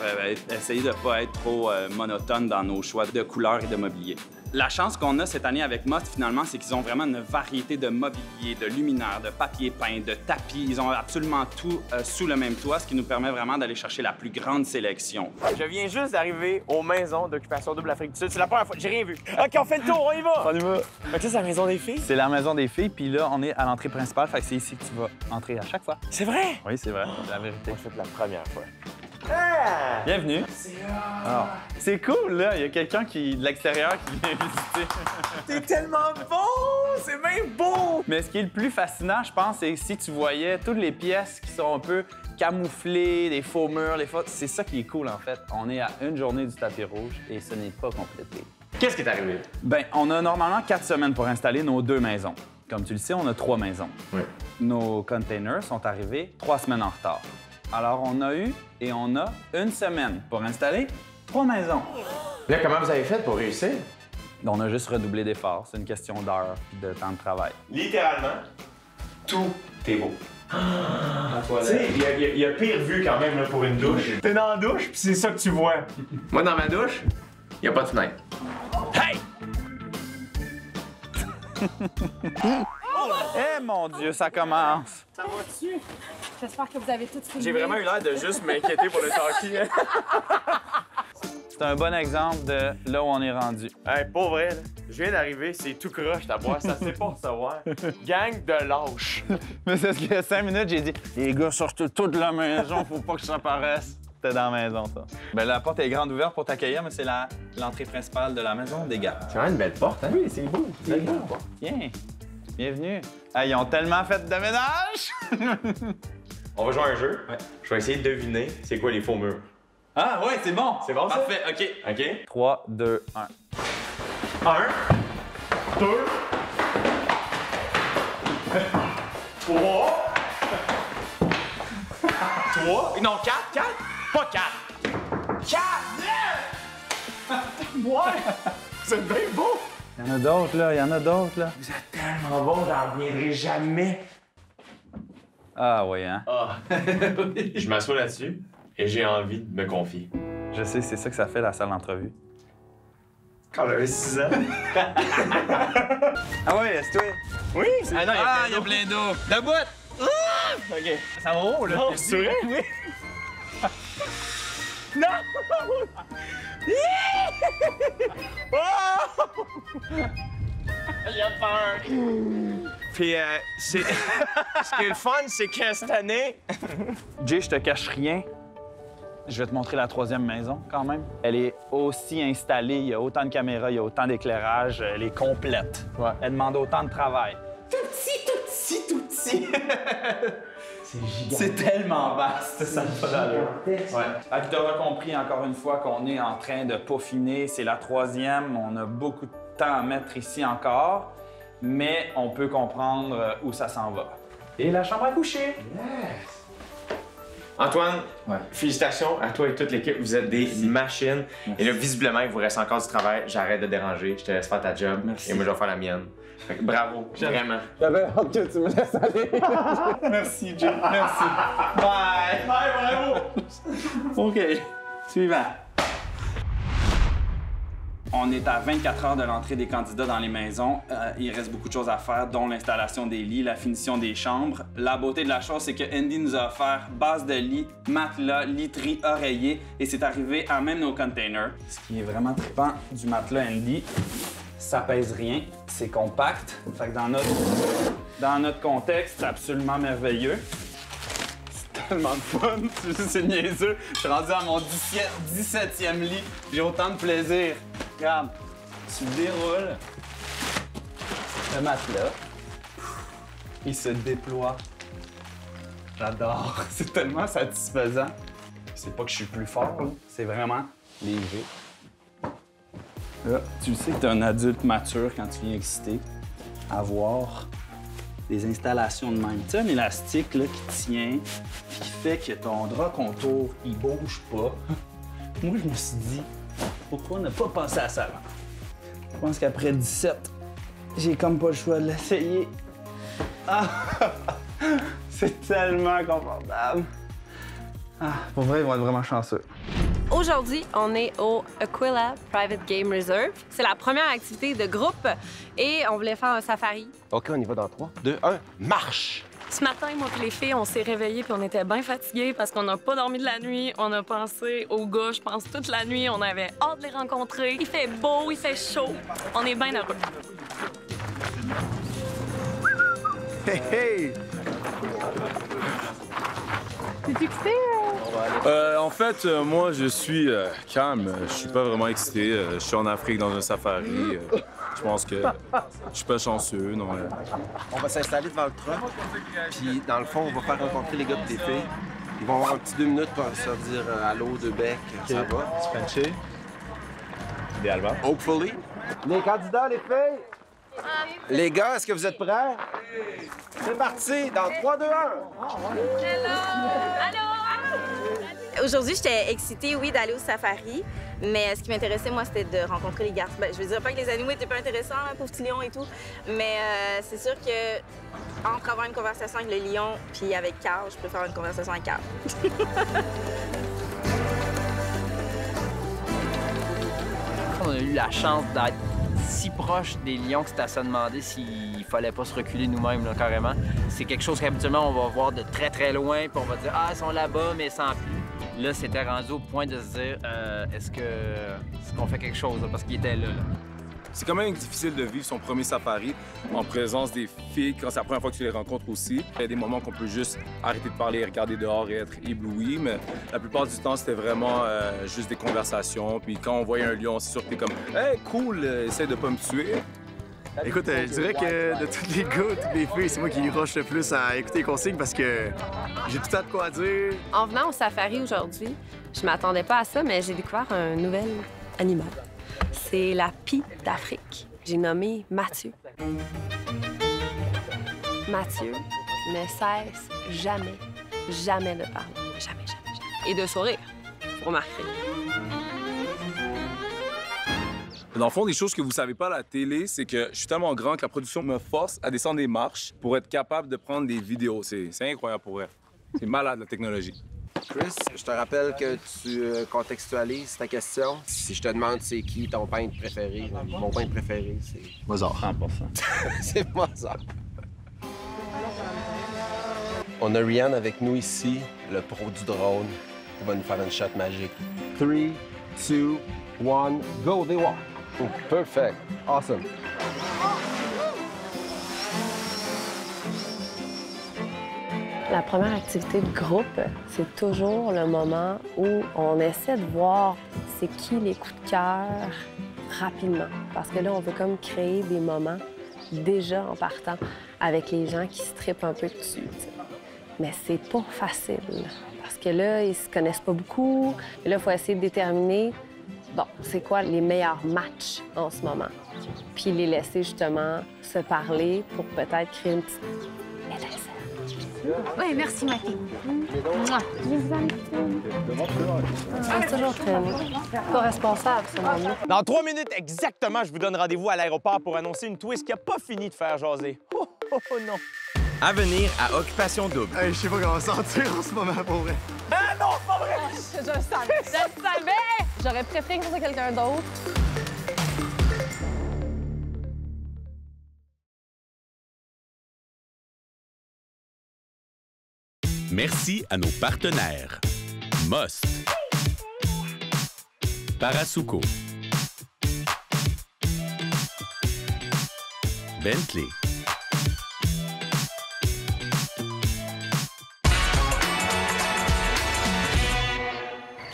essayer de ne pas être trop monotone dans nos choix de couleurs et de mobilier. La chance qu'on a cette année avec Mott, finalement, c'est qu'ils ont vraiment une variété de mobilier, de luminaires, de papier peint, de tapis. Ils ont absolument tout sous le même toit, ce qui nous permet vraiment d'aller chercher la plus grande sélection. Je viens juste d'arriver aux maisons d'Occupation Double Afrique du Sud. C'est la première fois. J'ai rien vu. OK, on fait le tour, on y va! On y va. OK, c'est la maison des filles? C'est la maison des filles, puis là, on est à l'entrée principale, fait que c'est ici que tu vas entrer à chaque fois. C'est vrai? Oui, c'est vrai, c'est la vérité. Moi, je fais la première fois. Ah! Bienvenue. C'est cool, là. Il y a quelqu'un de l'extérieur qui vient visiter. T'es tellement bon! C'est même beau! Mais ce qui est le plus fascinant, je pense, c'est si tu voyais toutes les pièces qui sont un peu camouflées, des faux murs, c'est ça qui est cool, en fait. On est à une journée du tapis rouge et ce n'est pas complété. Qu'est-ce qui est arrivé? Bien, on a normalement 4 semaines pour installer nos 2 maisons. Comme tu le sais, on a 3 maisons. Oui. Nos containers sont arrivés 3 semaines en retard. Alors, on a eu et on a 1 semaine pour installer 3 maisons. Là, comment vous avez fait pour réussir? On a juste redoublé d'efforts. C'est une question d'heures et de temps de travail. Littéralement, tout est beau. Tu sais, il y a pire vue quand même là, pour une douche. T'es dans la douche, puis c'est ça que tu vois. Moi, dans ma douche, il n'y a pas de fenêtre. Hey! Eh mon Dieu, ça commence! Ça va-tu? J'espère que vous avez tout filmé. J'ai vraiment eu l'air de juste m'inquiéter pour le talkie. C'est un bon exemple de là où on est rendu. Hey, pas vrai, là. Je viens d'arriver, c'est tout croche ta boîte, ça sait pas recevoir. Gang de lâches. Mais c'est ce qu'il y a 5 minutes, j'ai dit « Les gars, sortez toute la maison, faut pas que ça paraisse. » C'était dans la maison, ça. Ben, la porte est grande ouverte pour t'accueillir, mais c'est l'entrée principale de la maison des gars. C'est vraiment une belle porte, hein? Oui, c'est beau. C'est beau. Tiens, bienvenue. Hey, ils ont tellement fait de ménage! On va jouer à un jeu. Ouais. Je vais essayer de deviner c'est quoi les faux murs. Ah, ouais, c'est bon. C'est bon, ça? Parfait, OK. 3, 2, 1. 1, 2, 3, 4, 3. Non, 4. 4. Pas 4. 4! Ouais! C'est bien beau! Il y en a d'autres, là. Il y en a d'autres, là. Vous êtes tellement bon, j'en reviendrai jamais. Ah, oui, hein? Ah. Je m'assois là-dessus et j'ai envie de me confier. Je sais, c'est ça que ça fait, la salle d'entrevue. Quand j'avais 6 ans. Ah oui, est-ce toi? Oui! Ah non, il y a plein d'eau. Debout! OK. Ça va haut, là? Non, c'est vrai? Oui. Non! J'ai peur. Puis, ce qui est le fun, c'est que cette année... Jay, je te cache rien. Je vais te montrer la 3e maison, quand même. Elle est aussi installée, il y a autant de caméras, il y a autant d'éclairage, elle est complète. Ouais. Elle demande autant de travail. Tout petit. C'est gigantesque. C'est tellement vaste, ça me fait d'allure. Ouais. Fait que t'auras compris encore une fois qu'on est en train de peaufiner. C'est la 3e. On a beaucoup de temps à mettre ici encore, mais on peut comprendre où ça s'en va. Et la chambre à coucher. Yes! Antoine, félicitations à toi et toute l'équipe. Vous êtes des machines. Merci. Et là, visiblement, il vous reste encore du travail. J'arrête de déranger. Je te laisse faire ta job. Merci. Et moi, je vais faire la mienne. Fait que bravo, vraiment. J'avais hâte que tu me laisses aller. Merci, Jay. Merci. Bye. Bye, bravo. OK. Suivant. On est à 24 heures de l'entrée des candidats dans les maisons. Il reste beaucoup de choses à faire, dont l'installation des lits, la finition des chambres. La beauté de la chose, c'est que Andy nous a offert base de lit, matelas, literie, oreiller, et c'est arrivé à même nos containers. Ce qui est vraiment trippant du matelas Andy, ça pèse rien, c'est compact. Fait que dans notre contexte, c'est absolument merveilleux. C'est tellement de fun, c'est niaiseux. Je suis rendu à mon 17e lit, j'ai autant de plaisir. Regarde, tu déroules le matelas, il se déploie. J'adore, c'est tellement satisfaisant. C'est pas que je suis plus fort, c'est vraiment léger. Là, tu sais que t'es un adulte mature quand tu viens excité à voir des installations de même. Tu sais, un élastique là, qui tient, qui fait que ton drap contour, il bouge pas. Moi, je me suis dit, pourquoi ne pas penser à ça avant? Je pense qu'après 17, j'ai comme pas le choix de l'essayer. Ah! C'est tellement confortable. Ah, pour vrai, ils vont être vraiment chanceux. Aujourd'hui, on est au Aquila Private Game Reserve. C'est la première activité de groupe et on voulait faire un safari. OK, on y va dans 3, 2, 1, marche! Ce matin, moi et les filles, on s'est réveillés puis on était bien fatigués parce qu'on n'a pas dormi de la nuit. On a pensé aux gars, je pense, toute la nuit. On avait hâte de les rencontrer. Il fait beau, il fait chaud. On est bien heureux. Hey, hey! T'es excité? En fait, moi, je suis calme. Je suis pas vraiment excité. Je suis en Afrique dans un safari. Je pense que je suis pas chanceux, non. On va s'installer devant le truck, puis dans le fond, on va faire rencontrer les gars et les filles. Ils vont avoir un petit 2 minutes pour se dire allô, de bec, ça va. Spencer. Idéalement. Hopefully. Les candidats, les filles! Les gars, est-ce que vous êtes prêts? C'est parti, dans 3, 2, 1! Hello! Allô! Aujourd'hui, j'étais excitée, oui, d'aller au safari, mais ce qui m'intéressait, moi, c'était de rencontrer les garçons. Ben, je veux dire pas que les animaux étaient pas intéressants, hein, pauvre petit lion et tout, mais c'est sûr que entre avoir une conversation avec le lion puis avec Carl, je préfère une conversation avec Carl. On a eu la chance d'être si proche des lions que c'était à se demander s'il fallait pas se reculer nous-mêmes, là, carrément. C'est quelque chose qu'habituellement, on va voir de très, très loin, puis on va dire « Ah, ils sont là-bas, mais sans plus ». Là, c'était rendu au point de se dire est-ce qu'on fait quelque chose, là, parce qu'ils étaient là. C'est quand même difficile de vivre son premier safari en présence des filles quand c'est la première fois que tu les rencontres aussi. Il y a des moments qu'on peut juste arrêter de parler, regarder dehors et être ébloui, mais la plupart du temps, c'était vraiment juste des conversations. Puis quand on voyait un lion, c'est sûr que t'es comme « Hey, cool, essaie de pas me tuer ». Écoute, je dirais que de tous les gars, toutes les filles, c'est moi qui rush le plus à écouter les consignes parce que j'ai tout le temps de quoi dire. En venant au safari aujourd'hui, je m'attendais pas à ça, mais j'ai découvert un nouvel animal. C'est la pie d'Afrique. J'ai nommé Mathieu. Mathieu ne cesse jamais de parler. Jamais. et de sourire. Vous remarquerez. Dans le fond, des choses que vous savez pas à la télé, c'est que je suis tellement grand que la production me force à descendre des marches pour être capable de prendre des vidéos. C'est incroyable pour vrai. C'est malade, la technologie. Chris, je te rappelle que tu contextualises ta question. Si je te demande c'est qui ton peintre préféré, mon peintre préféré, c'est Mozart. 100%. C'est Mozart. On a Rian avec nous ici, le pro du drone, qui va nous faire une shot magique. 3, 2, 1, go, they walk. Oh, perfect. Awesome. La première activité de groupe, c'est toujours le moment où on essaie de voir c'est qui les coups de cœur rapidement. Parce que là, on veut comme créer des moments déjà en partant avec les gens qui se trippent un peu dessus. T'sais. Mais c'est pas facile. Parce que là, ils se connaissent pas beaucoup. Et là, il faut essayer de déterminer, bon, c'est quoi les meilleurs matchs en ce moment. Puis les laisser justement se parler pour peut-être créer une petite étincelle. Oui, merci, ma fille. C'est toujours très pas responsable, ce moment. Dans 3 minutes exactement, je vous donne rendez-vous à l'aéroport pour annoncer une twist qui n'a pas fini de faire jaser. Oh, oh, oh non! À venir à Occupation Double. Hey, je sais pas comment sentir en ce moment, pour vrai. Ah non, c'est pas vrai! Je le savais! Je le savais! J'aurais préféré que ce soit quelqu'un d'autre. Merci à nos partenaires. Most, Parasuco, Bentley,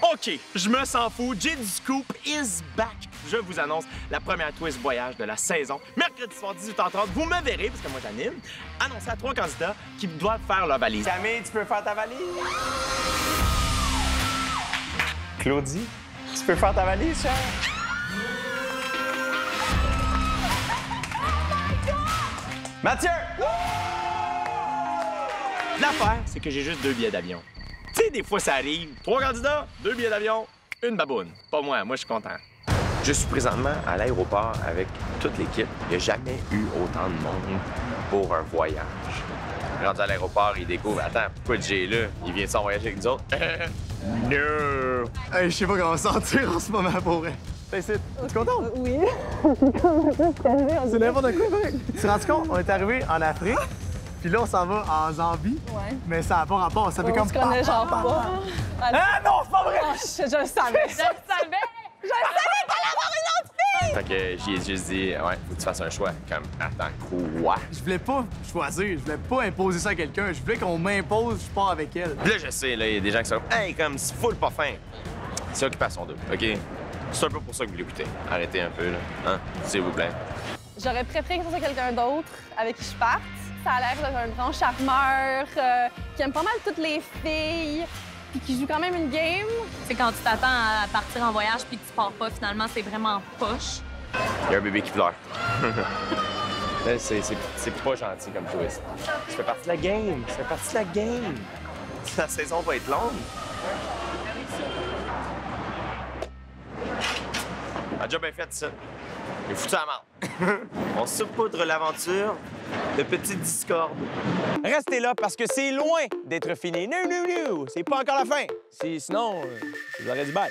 OK, je me sens fou. J.D. Scoop is back. Je vous annonce la première twist voyage de la saison. Mercredi soir, 18h30, vous me verrez, parce que moi j'anime, annoncer à 3 candidats qui doivent faire leur valise. Camille, tu peux faire ta valise? Claudie, tu peux faire ta valise, chère? Mathieu! L'affaire, c'est que j'ai juste 2 billets d'avion. Tu sais, des fois, ça arrive. 3 candidats, 2 billets d'avion, une baboune. Pas moi, je suis content. Je suis présentement à l'aéroport avec toute l'équipe. Il n'y a jamais eu autant de monde pour un voyage. Rendu à l'aéroport, il découvre, attends, pourquoi Jay est là? Il vient de s'en voyager avec nous autres? No! Hey, je sais pas comment sentir en ce moment, pour vrai. Tu es content? Oui. C'est n'importe quoi, mec. Tu te rends compte? On est arrivé en Afrique, puis là, on s'en va en Zambie. Ouais. Mais ça n'a pas rapport. Ça fait comme. On se connaît genre pas. Ah non, c'est pas vrai! Je le savais. Je le savais! Je savais qu'il allait avoir une autre fille! Fait que j'y ai juste dit, ouais, faut que tu fasses un choix. Comme, attends, quoi? Je voulais pas choisir, je voulais pas imposer ça à quelqu'un. Je voulais qu'on m'impose, je pars avec elle. Là, je sais, là, il y a des gens qui sont comme, hey, comme, c'est full pas fin. C'est Occupation Double, OK? C'est un peu pour ça que vous l'écoutez. Arrêtez un peu, là. Hein? S'il vous plaît. J'aurais préféré que ce soit quelqu'un d'autre avec qui je parte. Ça a l'air d'être un grand charmeur, qui aime pas mal toutes les filles, puis qui joue quand même une game. C'est quand tu t'attends à partir en voyage puis que tu pars pas, finalement, c'est vraiment poche. Il y a un bébé qui pleure. Là, c'est pas gentil comme twist. Ça fait partie de la game. Ça fait partie de la game. La saison va être longue. La job est faite, ça. Il est foutu à la marde. On saupoudre l'aventure de petites discordes. Restez là parce que c'est loin d'être fini. Non, non, non, c'est pas encore la fin. Sinon, je vous aurais dit bye.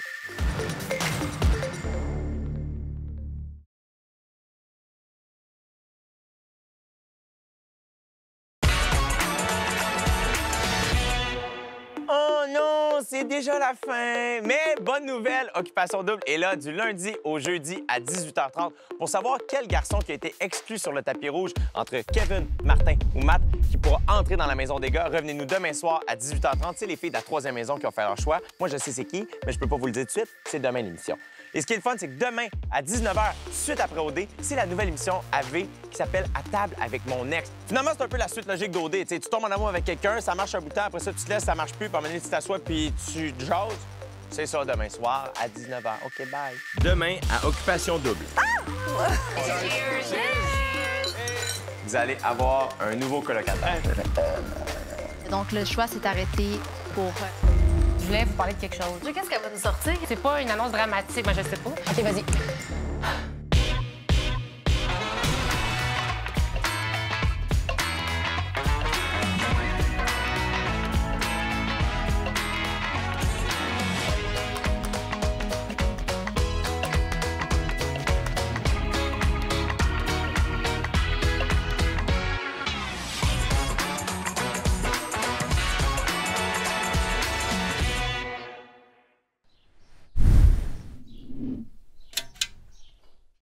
Oh non, c'est déjà la fin! Mais bonne nouvelle, Occupation Double est là du lundi au jeudi à 18h30 pour savoir quel garçon qui a été exclu sur le tapis rouge entre Kevin, Martin ou Matt qui pourra entrer dans la maison des gars. Revenez-nous demain soir à 18h30. C'est les filles de la 3e maison qui ont fait leur choix. Moi, je sais c'est qui, mais je peux pas vous le dire tout de suite. C'est demain l'émission. Et ce qui est le fun, c'est que demain, à 19h, suite après OD, c'est la nouvelle émission AV qui s'appelle À table avec mon ex. Finalement, c'est un peu la suite logique d'OD. Tu tombes en amour avec quelqu'un, ça marche un bout de temps, après ça, tu te laisses, ça marche plus, puis à un moment donné, tu t'assois, puis tu jases. C'est ça, demain soir, à 19h. OK, bye. Demain, à Occupation Double. Vous allez avoir un nouveau colocataire. Donc, le choix s'est arrêté pour voulais vous parler de quelque chose. Qu'est-ce qu'elle va nous sortir? C'est pas une annonce dramatique, moi je sais pas. OK, vas-y.